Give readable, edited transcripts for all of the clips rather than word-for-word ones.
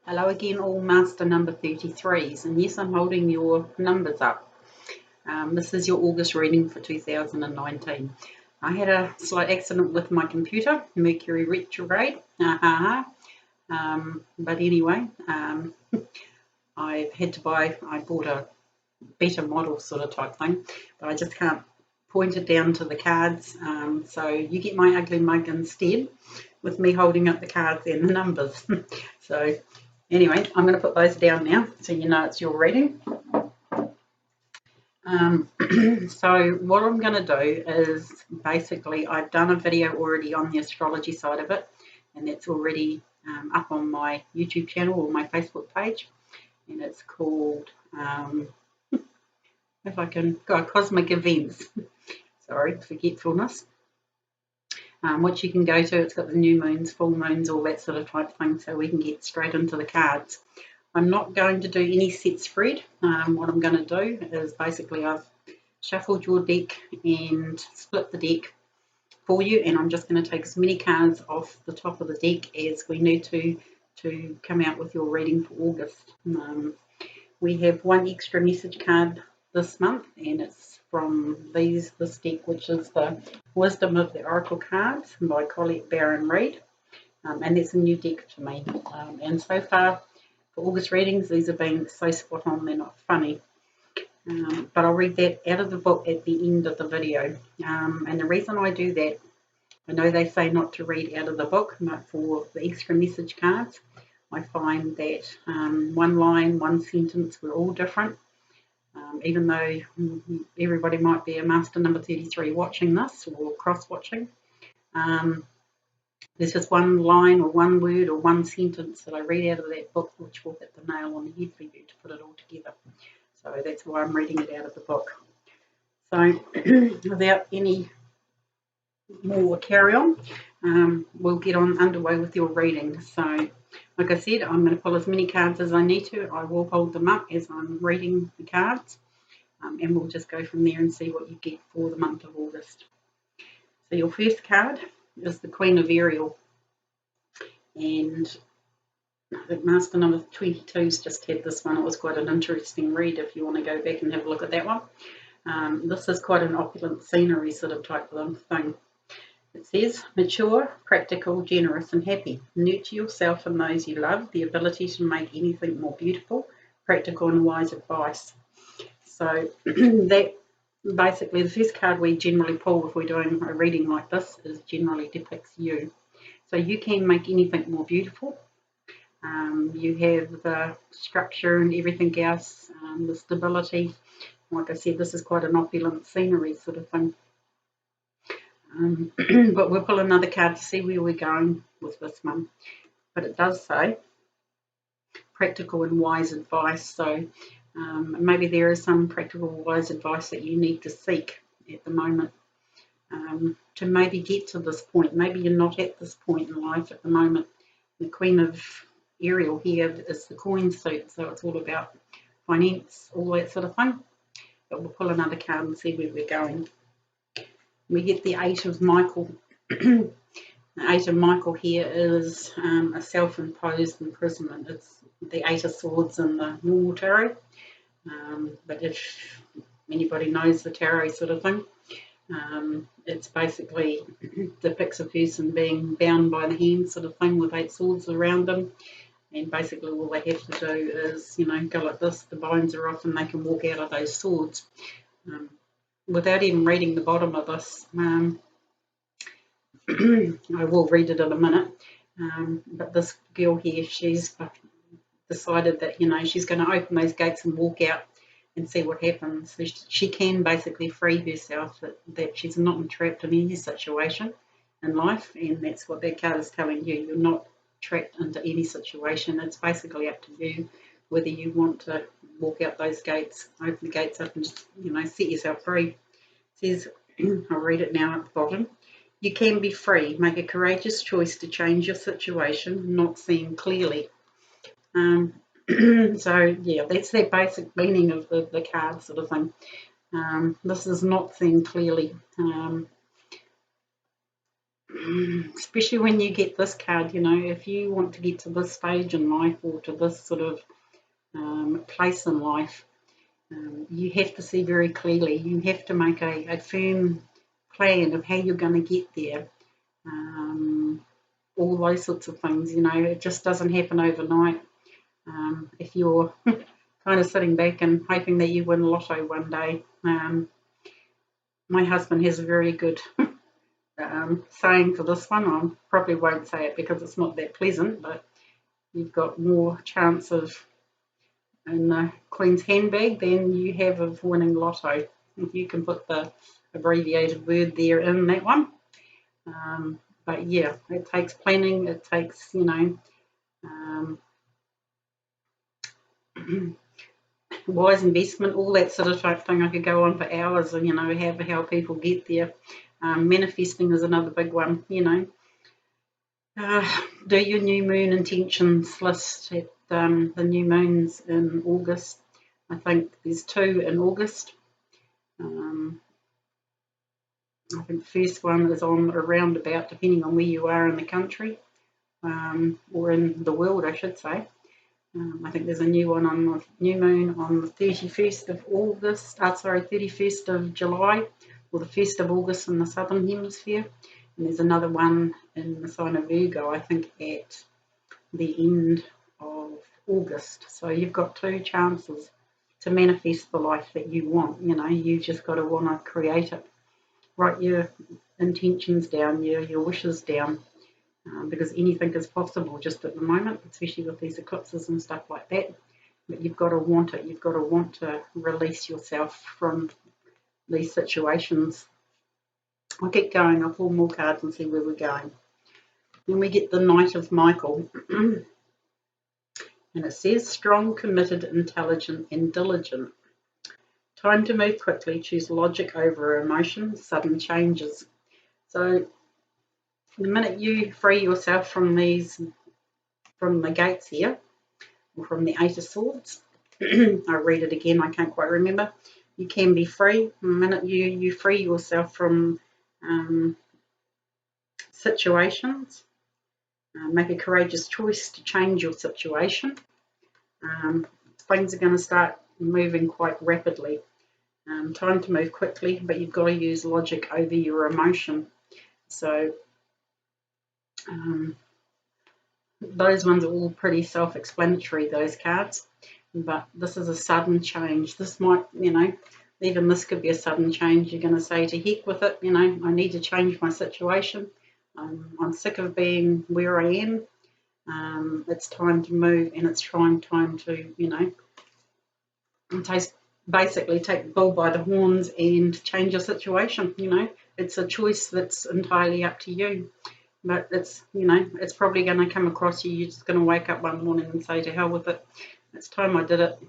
Hello again, all master number 33s, and yes, I'm holding your numbers up. This is your August reading for 2019. I had a slight accident with my computer, Mercury retrograde, but anyway, I bought a better model sort of type thing, but I just can't point it down to the cards, so you get my ugly mug instead with me holding up the cards and the numbers. So anyway, I'm going to put those down now so you know it's your reading. So what I'm going to do is basically I've done a video already on the astrology side of it, and that's already up on my YouTube channel or my Facebook page, and it's called Cosmic Events. Sorry, forgetfulness. Which you can go to. It's got the new moons, full moons, all that sort of type thing, so we can get straight into the cards. I'm not going to do any set spread. What I'm going to do is basically I've shuffled your deck and split the deck for you, and I'm just going to take as many cards off the top of the deck as we need to come out with your reading for August. We have one extra message card this month, and it's from this deck, which is the Wisdom of the Oracle cards by Colette Baron Reid, and it's a new deck to me, and so far for August readings these have been so spot on, they're not funny, but I'll read that out of the book at the end of the video, and the reason I do that, I know they say not to read out of the book, but for the extra message cards I find that one line, one sentence, we're all different. Even though everybody might be a master number 33 watching this or cross-watching, there's just one line or one word or one sentence that I read out of that book which will hit the nail on the head for you to put it all together. So that's why I'm reading it out of the book. So without any more carry on, we'll get on underway with your reading. So like I said, I'm going to pull as many cards as I need to. I will hold them up as I'm reading the cards, and we'll just go from there and see what you get for the month of August. So your first card is the Queen of Ariel, and I think master number 22's just had this one. It was quite an interesting read if you want to go back and have a look at that one. This is quite an opulent scenery sort of type of thing. It says, mature, practical, generous and happy. Nurture yourself and those you love, the ability to make anything more beautiful, practical and wise advice. So that basically the first card we generally pull if we're doing a reading like this is generally depicts you. So you can make anything more beautiful. You have the structure and everything else, the stability. Like I said, this is quite an opulent scenery sort of thing. But we'll pull another card to see where we're going with this one. But it does say practical and wise advice. So maybe there is some practical wise advice that you need to seek at the moment to maybe get to this point. Maybe you're not at this point in life at the moment. The Queen of Ariel here is the coin suit, so it's all about finance, all that sort of thing. But we'll pull another card and see where we're going. We get the Eight of Michael. The Eight of Michael here is a self-imposed imprisonment. It's the Eight of Swords in the normal tarot. But if anybody knows the tarot sort of thing, it's basically depicts a person being bound by the hand sort of thing with 8 swords around them. And basically all they have to do is, go like this, the bones are off and they can walk out of those swords. Without even reading the bottom of this, I will read it in a minute, but this girl here, she's decided that, she's going to open those gates and walk out and see what happens. So she can basically free herself, that she's not entrapped in any situation in life, and that's what that card is telling you. You're not trapped into any situation. It's basically up to you whether you want to walk out those gates, open the gates up and just, set yourself free. It says, I'll read it now at the bottom. You can be free. Make a courageous choice to change your situation, not seeing clearly. So, yeah, that's the basic meaning of the card sort of thing. This is not seeing clearly. especially when you get this card, you know, if you want to get to this stage in life or to this sort of place in life, you have to see very clearly. You have to make a firm plan of how you're going to get there. All those sorts of things, you know, it just doesn't happen overnight. If you're kind of sitting back and hoping that you win lotto one day, my husband has a very good saying for this one. I probably won't say it because it's not that pleasant, but you've got more chance of in the Queen's handbag than you have of winning lotto. If you can put the abbreviated word there in that one. But yeah, it takes planning, it takes, you know, wise investment, all that sort of type thing. I could go on for hours and, you know, how people get there. Manifesting is another big one, you know. Do your new moon intentions list at the new moons in August. I think there's 2 in August. I think the first one is on around about, depending on where you are in the country, or in the world, I should say. I think there's a new one on the new moon on the 31st of August, 31st of July, or the 1st of August in the southern hemisphere. And there's another one in the sign of Virgo, I think, at the end of August. So you've got 2 chances to manifest the life that you want. You know, you just got to want to create it. Write your intentions down, your wishes down, because anything is possible just at the moment, especially with these eclipses and stuff like that. But you've got to want it. You've got to want to release yourself from these situations. I'll keep going. I'll pull more cards and see where we're going. Then we get the Knight of Michael. And it says, strong, committed, intelligent, and diligent. Time to move quickly. Choose logic over emotion. Sudden changes. So the minute you free yourself from the gates here, or from the 8 of Swords, I'll read it again, I can't quite remember. You can be free. The minute you free yourself from situations, make a courageous choice to change your situation, things are going to start moving quite rapidly. Time to move quickly, but you've got to use logic over your emotion. So those ones are all pretty self-explanatory, those cards. But this is a sudden change. This might, you know, even this could be a sudden change. You're going to say, to heck with it, you know, I need to change my situation. I'm sick of being where I am. It's time to move, and it's time to, you know, basically take the bull by the horns and change your situation. You know, it's a choice that's entirely up to you. But it's, you know, it's probably going to come across you. You're just going to wake up one morning and say, to hell with it. It's time I did it.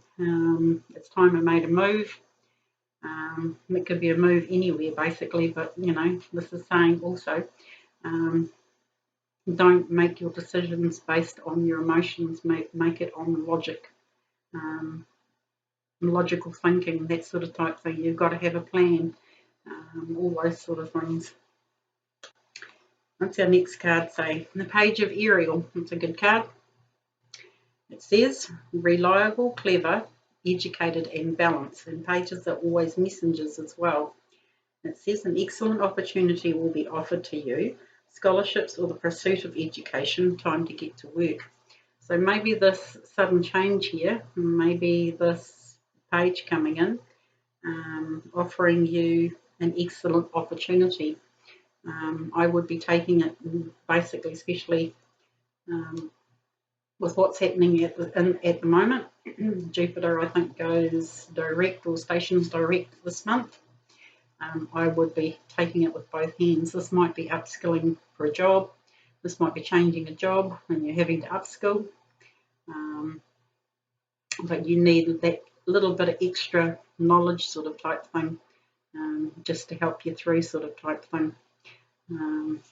It's time I made a move. It could be a move anywhere, basically. But, you know, this is saying also, don't make your decisions based on your emotions. Make it on logic. Logical thinking, that sort of type thing. You've got to have a plan, all those sort of things. What's our next card say? The Page of Ariel. It's a good card. It says, reliable, clever, educated and balanced. And pages are always messengers as well. It says, an excellent opportunity will be offered to you. Scholarships or the pursuit of education, time to get to work. So maybe this sudden change here, maybe this page coming in, offering you an excellent opportunity. I would be taking it basically, especially with what's happening at the moment. Jupiter, I think, goes direct or stations direct this month. I would be taking it with both hands. This might be upskilling for a job. This might be changing a job and you're having to upskill. But you need that little bit of extra knowledge sort of type thing, just to help you through sort of type thing.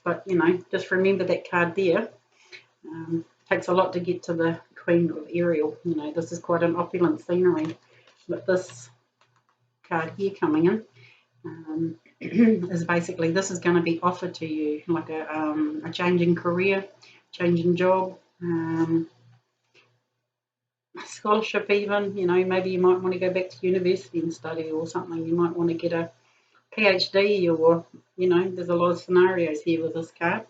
But, you know, just remember that card there. Takes a lot to get to the Queen of Ariel. You know, this is quite an opulent scenery. But this card here coming in, is basically this is going to be offered to you, like a change in career, change in job, scholarship even, maybe you might want to go back to university and study or something. You might want to get a PhD or, there's a lot of scenarios here with this card.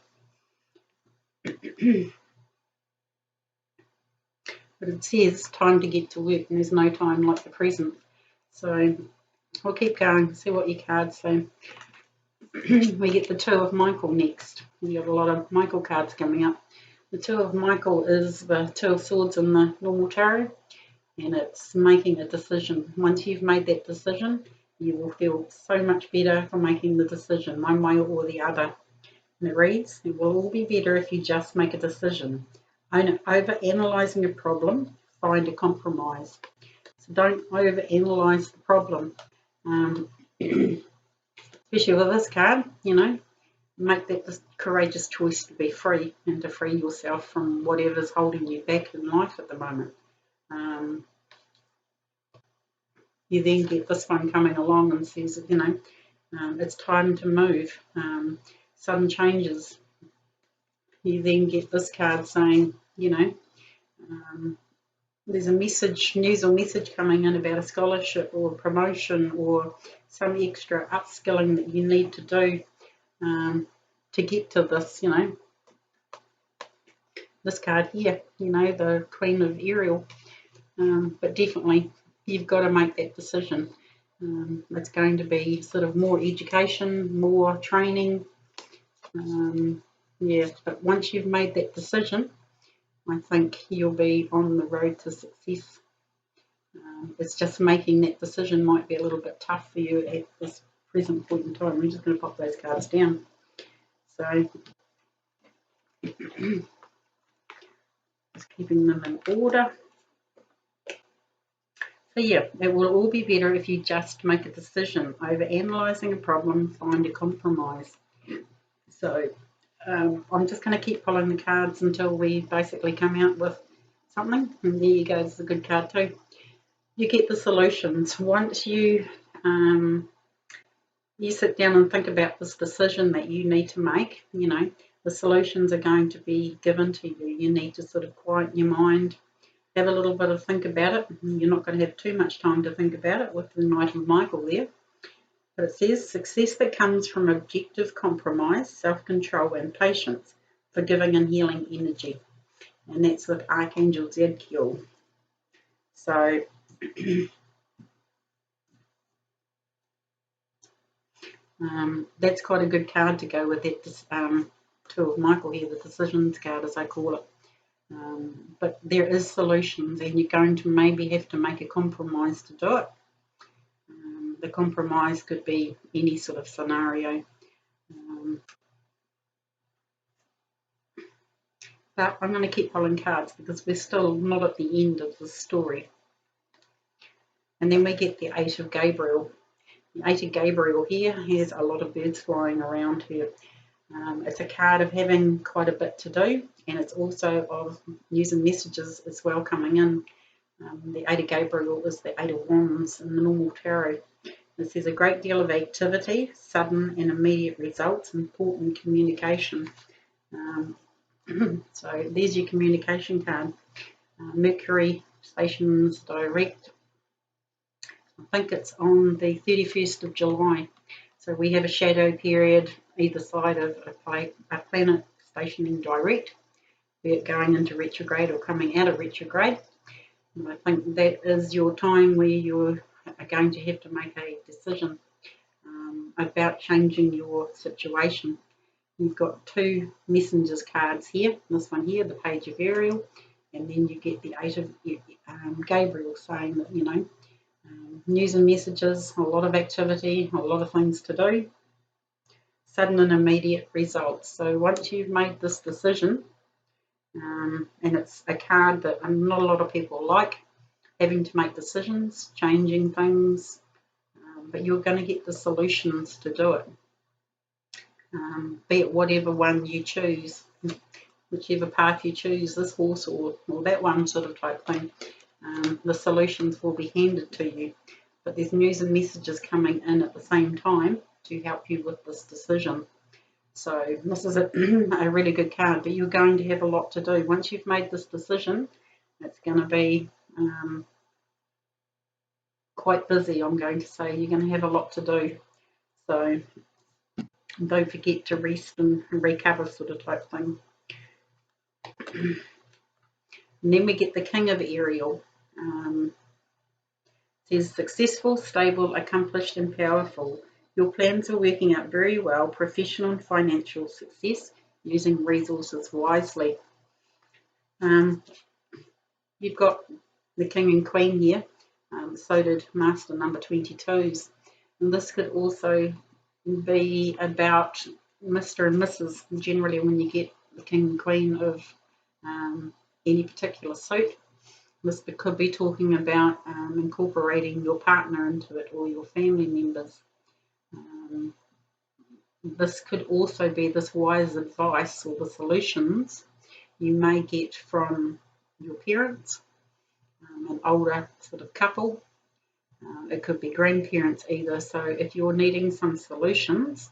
But it says time to get to work, and there's no time like the present. So we'll keep going, see what your cards say. We get the Two of Michael next. We got a lot of Michael cards coming up. The Two of Michael is the Two of Swords in the normal tarot, and it's making a decision. Once you've made that decision, you will feel so much better for making the decision, one way or the other. And it reads, it will all be better if you just make a decision. Over-analysing a problem, find a compromise. So don't over-analyse the problem. Especially with this card, make that courageous choice to be free and to free yourself from whatever's holding you back in life at the moment. You then get this one coming along and says, it's time to move. Sudden changes. You then get this card saying, there's a news or message coming in about a scholarship or a promotion or some extra upskilling that you need to do to get to this, this card here, the Queen of Ariel. But definitely you've got to make that decision. It's going to be sort of more education, more training. But once you've made that decision, I think you'll be on the road to success. It's just making that decision might be a little bit tough for you at this present point in time. I'm just going to pop those cards down. So, just keeping them in order. So yeah, it will all be better if you just make a decision. Over-analysing a problem, find a compromise. So I'm just going to keep pulling the cards until we basically come out with something. And there you go, this is a good card too. You get the solutions. Once you sit down and think about this decision that you need to make, the solutions are going to be given to you. You need to sort of quiet your mind, have a little bit of think about it. You're not going to have too much time to think about it with the Knight of Michael there. But it says success that comes from objective compromise, self-control and patience, forgiving and healing energy. And that's with Archangel Zadkiel. So that's quite a good card to go with that Two of Michael here, the decisions card as I call it. But there is solutions, and you're going to maybe have to make a compromise to do it. The compromise could be any sort of scenario. But I'm going to keep pulling cards because we're still not at the end of the story. And then we get the Eight of Gabriel. The Eight of Gabriel here has a lot of birds flying around here. It's a card of having quite a bit to do, and it's also of using messages as well coming in. The Eight of Gabriel is the Eight of Wands in the normal tarot. It says a great deal of activity, sudden and immediate results, important communication. So there's your communication card. Mercury stations direct. I think it's on the 31st of July. So we have a shadow period either side of a planet stationing direct, be it going into retrograde or coming out of retrograde. And I think that is your time where you are going to have to make a decision about changing your situation. You've got two messengers cards here. This one here, the Page of Ariel, and then you get the Eight of Gabriel saying that, news and messages, a lot of activity, a lot of things to do, sudden and immediate results. So once you've made this decision, and it's a card that not a lot of people like, having to make decisions, changing things, but you're going to get the solutions to do it. Be it whatever one you choose, whichever path you choose, this horse or that one sort of type thing, the solutions will be handed to you. but there's news and messages coming in at the same time to help you with this decision. So this is a really good card, but you're going to have a lot to do. Once you've made this decision, it's going to be quite busy, I'm going to say. You're going to have a lot to do. So don't forget to rest and recover, sort of type thing. And then we get the King of Ariel. It says successful, stable, accomplished and powerful. Your plans are working out very well. Professional and financial success, using resources wisely. You've got the King and Queen here. So did Master number 22s. And this could also be about Mr. and Mrs. Generally, when you get the King and Queen of any particular suit, this could be talking about incorporating your partner into it or your family members. This could also be this wise advice or the solutions you may get from your parents, an older sort of couple. It could be grandparents either. So if you're needing some solutions,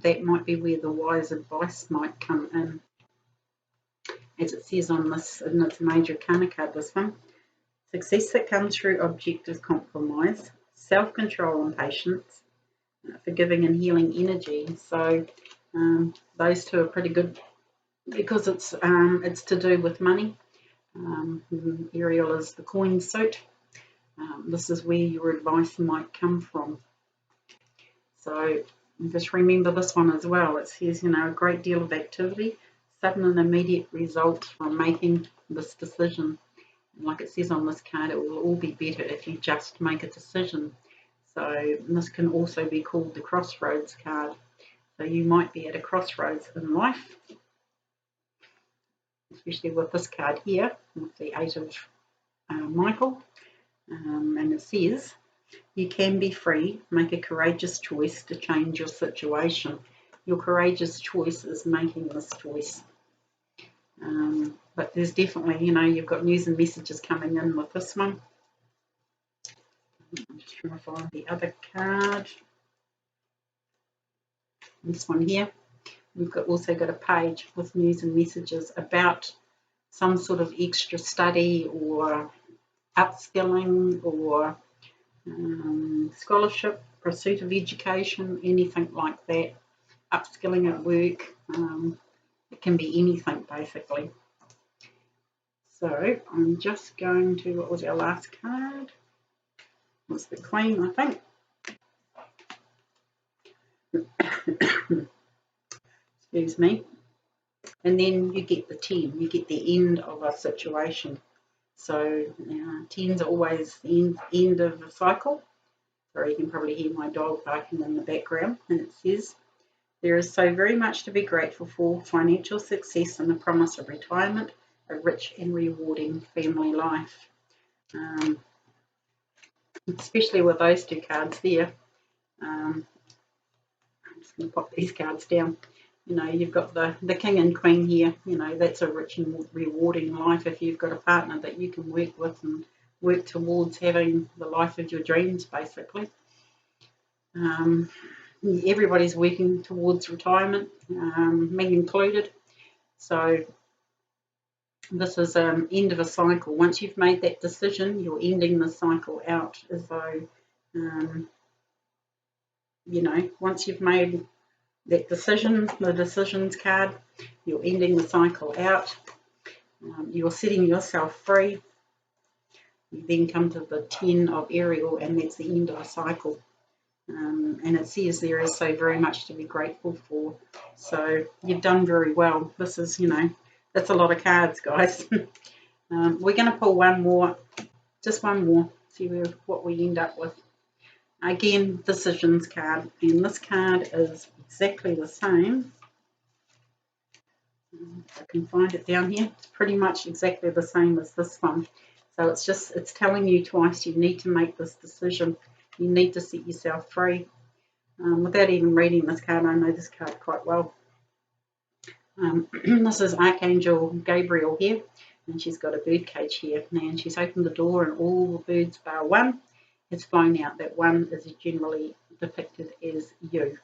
that might be where the wise advice might come in. As it says on this, in its major arcana card, this one, success that comes through objective compromise, self-control and patience, forgiving and healing energy. So those two are pretty good because it's to do with money. Ariel is the coin suit. This is where your advice might come from. So just remember this one as well. It says, a great deal of activity, sudden and immediate results from making this decision. And like it says on this card, it will all be better if you just make a decision. So this can also be called the crossroads card. So you might be at a crossroads in life, especially with this card here, with the Eight of Michael. And it says, you can be free, make a courageous choice to change your situation. Your courageous choice is making this choice. But there's definitely, you've got news and messages coming in with this one. I'm just trying to find the other card. This one here. We've also got a page with news and messages about some sort of extra study or upskilling or scholarship, pursuit of education, anything like that. Upskilling at work. It can be anything basically. So I'm just going to, what was our last card? It was the Queen, I think. Excuse me. And then you get the 10, you get the end of a situation. So 10s are always the end of a cycle. Or you can probably hear my dog barking in the background. And it says, there is so very much to be grateful for, financial success and the promise of retirement, a rich and rewarding family life. Especially with those two cards there. I'm just going to pop these cards down. You've got the King and Queen here. That's a rich and rewarding life if you've got a partner that you can work with and work towards having the life of your dreams, basically. Everybody's working towards retirement, me included. So this is end of a cycle. Once you've made that decision, you're ending the cycle out as though, once you've made that decision, the decisions card, you're ending the cycle out. You're setting yourself free. You then come to the 10 of Ariel, and that's the end of a cycle. And it says there is so very much to be grateful for. So you've done very well. This is, that's a lot of cards, guys. We're going to pull one more, just one more, see what we end up with. Again, decisions card, and this card is exactly the same. If I can find it down here, it's pretty much exactly the same as this one. So it's telling you twice you need to make this decision. You need to set yourself free. Without even reading this card, I know this card quite well. This is Archangel Gabriel here, and she's got a bird cage here. And she's opened the door, and all the birds bar one has flown out, that one is generally depicted as you.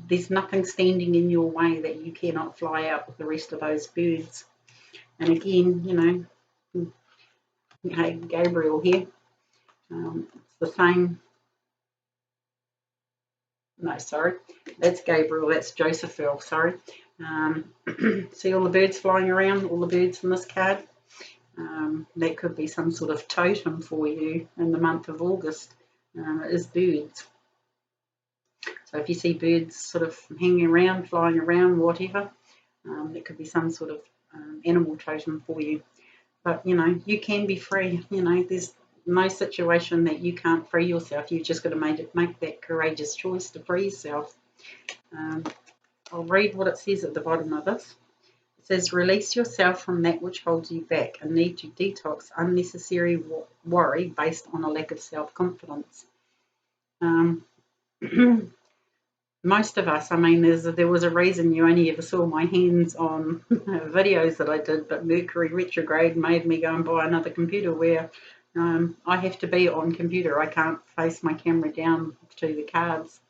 There's nothing standing in your way that you cannot fly out with the rest of those birds. And again, you know, hey, Gabriel here, it's the same. No, sorry, that's Gabriel, that's Josephine, sorry. See all the birds flying around, all the birds in this card? That could be some sort of totem for you in the month of August, is birds. So if you see birds sort of hanging around, flying around, whatever, that could be some sort of animal totem for you. But, you know, you can be free. You know, there's no situation that you can't free yourself. You've just got to make that courageous choice to free yourself. I'll read what it says at the bottom of this. It says, release yourself from that which holds you back and need to detox unnecessary worry based on a lack of self-confidence. Most of us, I mean, there was a reason you only ever saw my hands on videos that I did, but Mercury retrograde made me go and buy another computer where I have to be on computer. I can't face my camera down to the cards.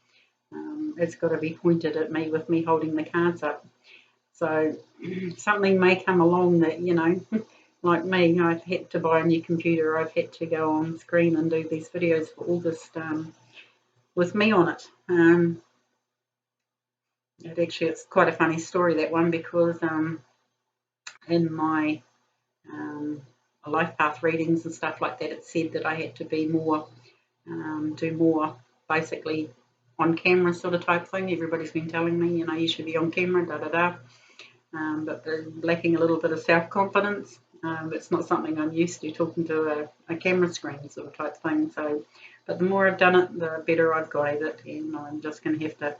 It's got to be pointed at me with me holding the cards up. So something may come along that, you know, like me, I've had to buy a new computer. I've had to go on screen and do these videos for August with me on it. It's quite a funny story, that one, because in my life path readings and stuff like that, it said that I had to be more, do more basically on camera sort of type thing. Everybody's been telling me, you know, you should be on camera, but they're lacking a little bit of self-confidence. It's not something I'm used to, talking to a camera screen sort of type thing. So, but the more I've done it, the better I've got at it, and I'm just going to have to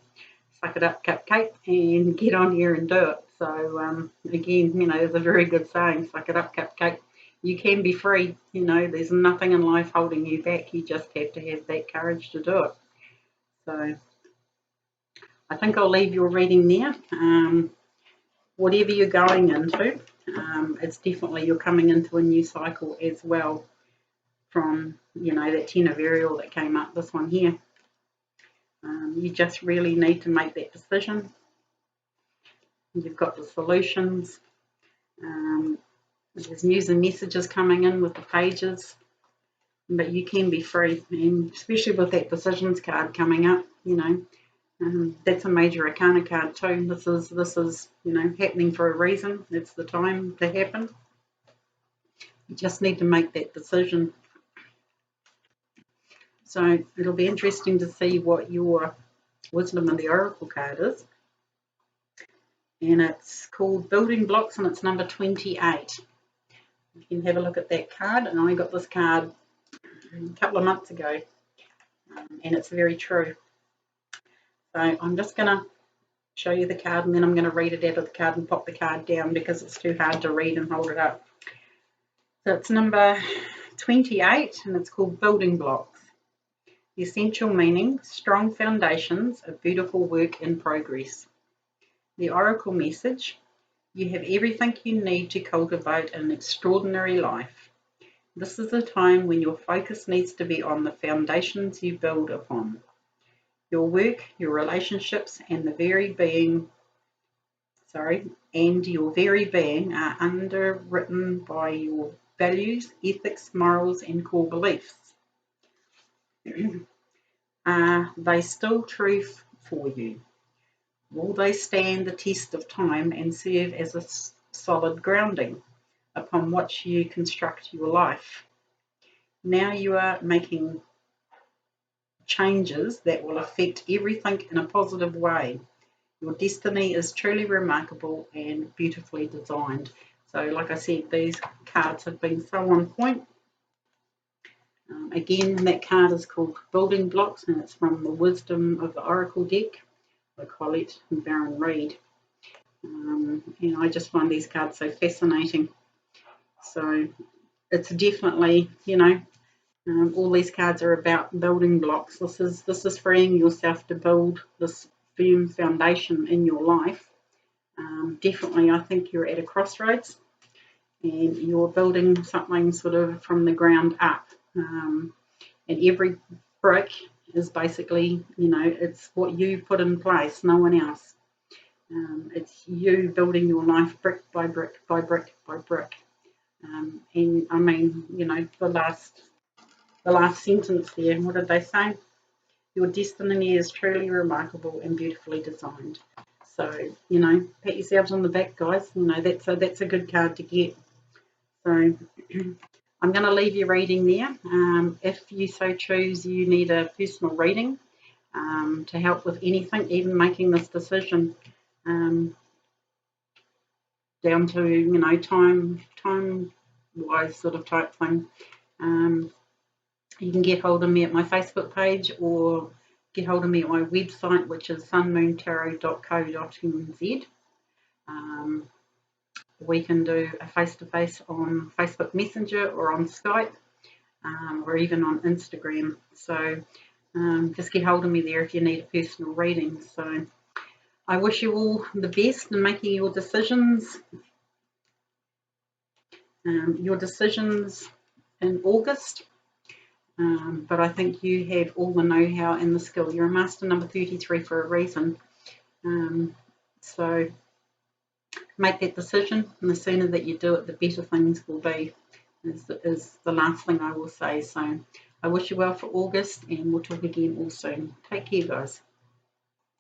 suck it up, cupcake, and get on here and do it. So again, you know, there's a very good saying, suck it up, cupcake. You can be free. You know, there's nothing in life holding you back. You just have to have that courage to do it. So I think I'll leave your reading there. Whatever you're going into, it's definitely, you're coming into a new cycle as well from, you know, that 10 of Ariel that came up, this one here. You just really need to make that decision. You've got the solutions. There's news and messages coming in with the pages, but you can be free, and especially with that decisions card coming up, you know, that's a major arcana card too. This is, you know, happening for a reason. It's the time to happen. You just need to make that decision. So it'll be interesting to see what your Wisdom of the Oracle card is. And it's called Building Blocks, and it's number 28. You can have a look at that card, and I got this card a couple of months ago, and it's very true. So I'm just going to show you the card, and then I'm going to read it out of the card and pop the card down because it's too hard to read and hold it up. So it's number 28, and it's called Building Blocks. The essential meaning: strong foundations, a beautiful work in progress. The Oracle message: you have everything you need to cultivate an extraordinary life. This is a time when your focus needs to be on the foundations you build upon. Your work, your relationships, and your very being are underwritten by your values, ethics, morals, and core beliefs. Are they still true for you? Will they stand the test of time and serve as a solid grounding upon which you construct your life? Now you are making changes that will affect everything in a positive way. Your destiny is truly remarkable and beautifully designed. So, like I said, these cards have been so on point. Again, that card is called Building Blocks, and it's from the Wisdom of the Oracle deck by Colette and Baron Reed. And I just find these cards so fascinating. So it's definitely, you know, all these cards are about building blocks. This is freeing yourself to build this firm foundation in your life. Definitely, I think you're at a crossroads, and you're building something sort of from the ground up. And every brick is basically, it's what you put in place, no one else. It's you building your life brick by brick by brick by brick. And I mean, the last sentence there, what did they say? Your destiny is truly remarkable and beautifully designed. So, pat yourselves on the back, guys. That's a good card to get. So I'm going to leave you reading there. If you so choose, you need a personal reading to help with anything, even making this decision, down to time wise sort of type thing. You can get hold of me at my Facebook page or get hold of me at my website, which is sunmoontarot.co.nz. We can do a face-to-face on Facebook Messenger or on Skype, or even on Instagram. So just get hold of me there if you need a personal reading. So I wish you all the best in making your decisions. Your decisions in August. But I think you have all the know-how and the skill. You're a master number 33 for a reason. So make that decision, and the sooner that you do it, the better things will be, is the last thing I will say. So I wish you well for August, and we'll talk again all soon. Take care, guys.